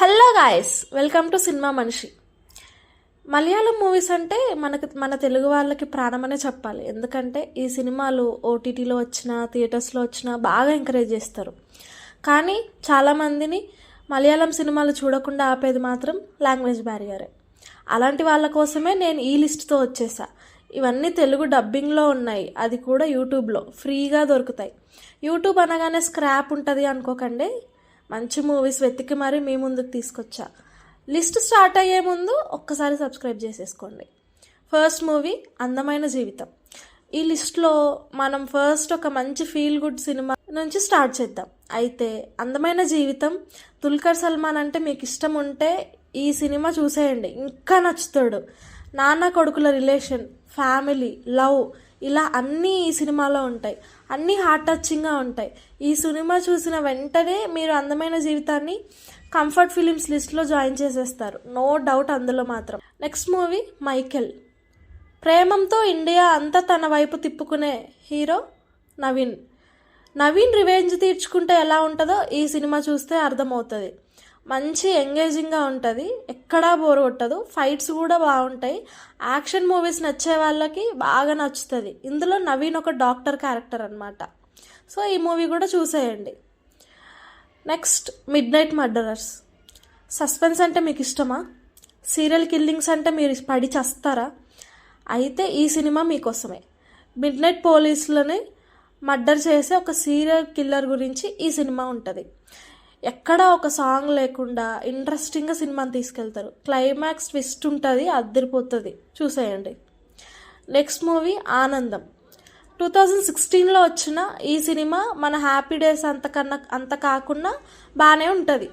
Hello guys, welcome to cinema మనిషి. Malayalam movies అంటే మన తెలుగు వాళ్ళకి ప్రాణమనే చెప్పాలి. ఎందుకంటే ఈ సినిమాలు ఓటీటీలో వచ్చినా థియేటర్స్లో వచ్చినా బాగా ఎంకరేజ్ చేస్తారు. కానీ చాలామందిని మలయాళం సినిమాలు చూడకుండా ఆపేది మాత్రం లాంగ్వేజ్ బ్యారియరే. అలాంటి వాళ్ళ కోసమే నేను ఈ లిస్ట్తో వచ్చేసా. ఇవన్నీ తెలుగు డబ్బింగ్లో ఉన్నాయి, అది కూడా యూట్యూబ్లో ఫ్రీగా దొరుకుతాయి. యూట్యూబ్ అనగానే స్క్రాప్ ఉంటుంది అనుకోకండి, మంచి మూవీస్ వెతికి మరీ మీ ముందుకు తీసుకొచ్చా. లిస్ట్ స్టార్ట్ అయ్యే ముందు ఒక్కసారి సబ్స్క్రైబ్ చేసేసుకోండి. ఫస్ట్ మూవీ అందమైన జీవితం. ఈ లిస్ట్లో మనం ఫస్ట్ ఒక మంచి ఫీల్ గుడ్ సినిమా నుంచి స్టార్ట్ చేద్దాం. అయితే అందమైన జీవితం, దుల్కర్ సల్మాన్ అంటే మీకు ఇష్టం ఉంటే ఈ సినిమా చూసేయండి, ఇంకా నచ్చుతాడు. నాన్న కొడుకుల రిలేషన్, ఫ్యామిలీ, లవ్, ఇలా అన్నీ ఈ సినిమాలో ఉంటాయి. అన్నీ హార్ట్ టచింగ్గా ఉంటాయి. ఈ సినిమా చూసిన వెంటనే మీరు అందమైన జీవితాన్ని కంఫర్ట్ ఫిలిమ్స్ లిస్ట్లో జాయిన్ చేసేస్తారు, నో డౌట్ అందులో మాత్రం. Next movie Michael. ప్రేమంతో ఇండియా అంతా తన వైపు తిప్పుకునే హీరో నవీన్ రివెంజ్ తీర్చుకుంటే ఎలా ఉంటుందో ఈ సినిమా చూస్తే అర్థమవుతుంది. మంచి ఎంగేజింగ్గా ఉంటుంది, ఎక్కడా బోర్ కొట్టదు, ఫైట్స్ కూడా బాగుంటాయి. యాక్షన్ మూవీస్ నచ్చే వాళ్ళకి బాగా నచ్చుతుంది. ఇందులో నవీన్ ఒక డాక్టర్ క్యారెక్టర్ అనమాట. సో ఈ మూవీ కూడా చూసేయండి. Next mid night murderers. Suspense అంటే మీకు ఇష్టమా? సీరియల్ కిల్లింగ్స్ అంటే మీరు పడి చస్తారా? అయితే ఈ సినిమా మీకోసమే. మిడ్ నైట్ పోలీసులని మర్డర్ చేసే ఒక సీరియల్ కిల్లర్ గురించి ఈ సినిమా ఉంటుంది. ఎక్కడా ఒక సాంగ్ లేకుండా ఇంట్రెస్టింగ్గా సినిమాని తీసుకెళ్తారు. క్లైమాక్స్ ట్విస్ట్ ఉంటుంది, అద్దరిపోతుంది, చూసేయండి. నెక్స్ట్ మూవీ ఆనందం. 2016లో వచ్చిన ఈ సినిమా మన హ్యాపీ డేస్ అంత కాకుండా బాగానే ఉంటుంది.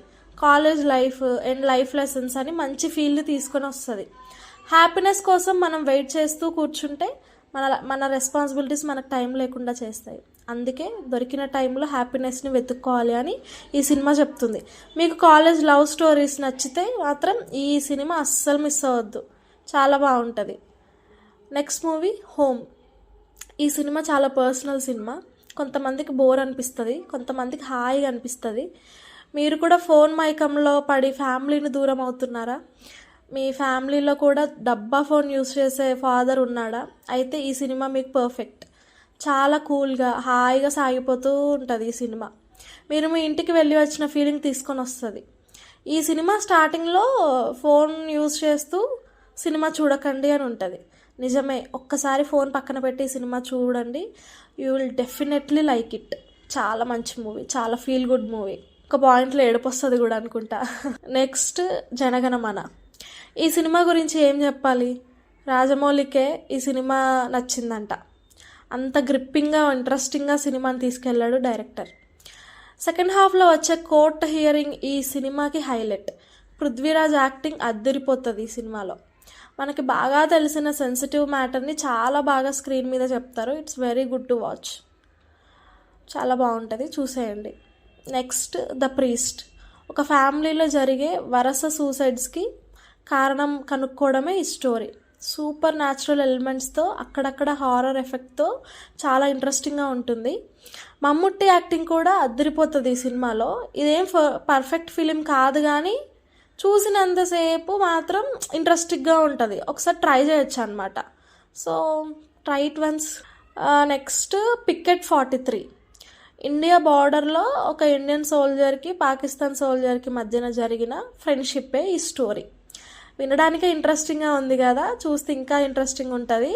College life and life lessons అని మంచి ఫీల్ని తీసుకొని వస్తుంది. హ్యాపీనెస్ కోసం మనం వెయిట్ చేస్తూ కూర్చుంటే మన రెస్పాన్సిబిలిటీస్ మనకు టైం లేకుండా చేస్తాయి. అందుకే దొరికిన టైంలో హ్యాపీనెస్ని వెతుక్కోవాలి అని ఈ సినిమా చెప్తుంది. మీకు కాలేజ్ లవ్ స్టోరీస్ నచ్చితే మాత్రం ఈ సినిమా అస్సలు మిస్ అవ్వద్దు, చాలా బాగుంటుంది. Next movie home. ఈ సినిమా చాలా పర్సనల్ సినిమా. కొంతమందికి బోర్ అనిపిస్తుంది, కొంతమందికి హాయిగా అనిపిస్తుంది. మీరు కూడా ఫోన్ మైకంలో పడి ఫ్యామిలీని దూరం అవుతున్నారా? మీ ఫ్యామిలీలో కూడా డబ్బా ఫోన్ యూస్ చేసే ఫాదర్ ఉన్నాడా? అయితే ఈ సినిమా మీకు పర్ఫెక్ట్. చాలా కూల్గా హాయిగా సాగిపోతూ ఉంటుంది ఈ సినిమా. మీరు మీ ఇంటికి వెళ్ళి వచ్చిన ఫీలింగ్ తీసుకొని వస్తుంది. ఈ సినిమా స్టార్టింగ్లో ఫోన్ యూస్ చేస్తూ సినిమా చూడకండి అని ఉంటుంది. నిజమే, ఒక్కసారి ఫోన్ పక్కన పెట్టి ఈ సినిమా చూడండి, you will definitely like it. చాలా మంచి మూవీ, చాలా ఫీల్ గుడ్ మూవీ. ఒక పాయింట్లో ఏడుపు వస్తుంది కూడా అనుకుంటా. నెక్స్ట్ జనగణమన. ఈ సినిమా గురించి ఏం చెప్పాలి? రాజమౌళికే ఈ సినిమా నచ్చిందంట. అంత గ్రిప్పింగ్గా ఇంట్రెస్టింగ్గా సినిమాని తీసుకెళ్ళాడు డైరెక్టర్. సెకండ్ హాఫ్లో వచ్చే కోర్ట్ హియరింగ్ ఈ సినిమాకి హైలైట్. పృథ్వీరాజ్ యాక్టింగ్ అద్దరిపోతుంది ఈ సినిమాలో. మనకి బాగా తెలిసిన సెన్సిటివ్ మ్యాటర్ని చాలా బాగా స్క్రీన్ మీద చెప్తారు. It's very good to watch, చాలా బాగుంటుంది, చూసేయండి. Next the priest. ఒక ఫ్యామిలీలో జరిగే వరుస సూసైడ్స్కి కారణం కనుక్కోవడమే ఈ స్టోరీ. సూపర్ న్యాచురల్ ఎలిమెంట్స్తో, అక్కడక్కడ హారర్ ఎఫెక్ట్తో చాలా ఇంట్రెస్టింగ్గా ఉంటుంది. మమ్ముట్టి యాక్టింగ్ కూడా అద్దరిపోతుంది ఈ సినిమాలో. ఇదేం పర్ఫెక్ట్ ఫిలిం కాదు, కానీ చూసినంతసేపు మాత్రం ఇంట్రెస్టింగ్గా ఉంటుంది. ఒకసారి ట్రై చేయొచ్చు అనమాట. So try it once. Next picket 43. India బార్డర్లో ఒక ఇండియన్ సోల్జర్కి పాకిస్తాన్ సోల్జర్కి మధ్యన జరిగిన ఫ్రెండ్షిప్పే ఈ స్టోరీ. వినడానికే ఇంట్రెస్టింగ్గా ఉంది కదా, చూస్తే ఇంకా ఇంట్రెస్టింగ్ ఉంటుంది.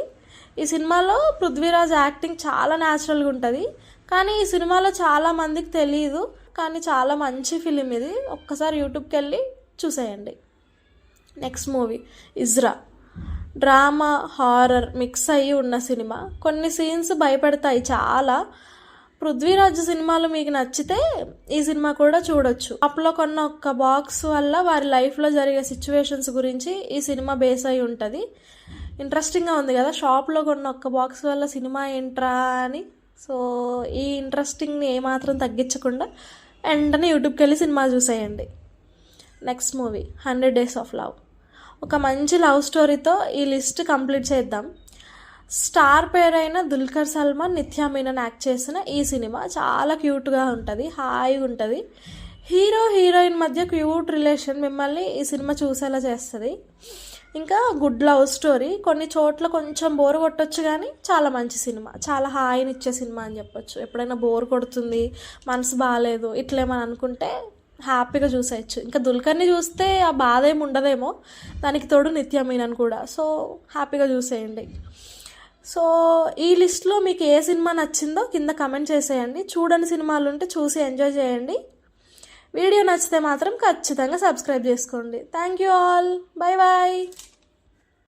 ఈ సినిమాలో పృథ్వీరాజ్ యాక్టింగ్ చాలా న్యాచురల్గా ఉంటుంది. కానీ ఈ సినిమాలో చాలా మందికి తెలియదు, కానీ చాలా మంచి ఫిలిం ఇది. ఒక్కసారి యూట్యూబ్కి వెళ్ళి చూసేయండి. Next movie Ezra. Drama horror mix అయ్యి ఉన్న సినిమా. కొన్ని సీన్స్ భయపెడతాయి చాలా. పృథ్వీరాజ్ సినిమాలు మీకు నచ్చితే ఈ సినిమా కూడా చూడొచ్చు. షాప్లో కొన్న ఒక్క బాక్స్ వల్ల వారి లైఫ్లో జరిగే సిచ్యువేషన్స్ గురించి ఈ సినిమా బేస్ అయి ఉంటుంది. ఇంట్రెస్టింగ్గా ఉంది కదా, షాప్లో కొన్న ఒక్క బాక్స్ వల్ల సినిమా ఏంట్రా అని. సో ఈ ఇంట్రెస్టింగ్ని ఏమాత్రం తగ్గించకుండా వెంటనే యూట్యూబ్కి వెళ్ళి సినిమా చూసేయండి. Next movie 100 Days of Love. ఒక మంచి లవ్ స్టోరీతో ఈ లిస్ట్ కంప్లీట్ చేద్దాం. స్టార్ పేరైన దుల్కర్ సల్మాన్, నిత్యా మీనన్ యాక్ట్ చేసిన ఈ సినిమా చాలా క్యూట్గా ఉంటుంది, హాయిగా ఉంటుంది. హీరో హీరోయిన్ మధ్య క్యూట్ రిలేషన్ మిమ్మల్ని ఈ సినిమా చూసేలా చేస్తుంది. ఇంకా గుడ్ లవ్ స్టోరీ, కొన్ని చోట్ల కొంచెం బోర్ కొట్టొచ్చు కానీ చాలా మంచి సినిమా, చాలా హాయినిచ్చే సినిమా అని చెప్పొచ్చు. ఎప్పుడైనా బోర్ కొడుతుంది, మనసు బాగాలేదు ఇట్లేమని అనుకుంటే హ్యాపీగా చూసేయచ్చు. ఇంకా దుల్కర్ని చూస్తే ఆ బాధ ఏమి ఉండదేమో, దానికి తోడు నిత్య మీనన్ కూడా, సో హ్యాపీగా చూసేయండి. సో ఈ లిస్ట్లో మీకు ఏ సినిమా నచ్చిందో కింద కమెంట్ చేసేయండి. చూడని సినిమాలు ఉంటే చూసి ఎంజాయ్ చేయండి. వీడియో నచ్చితే మాత్రం ఖచ్చితంగా సబ్స్క్రైబ్ చేసుకోండి. Thank you all, bye bye.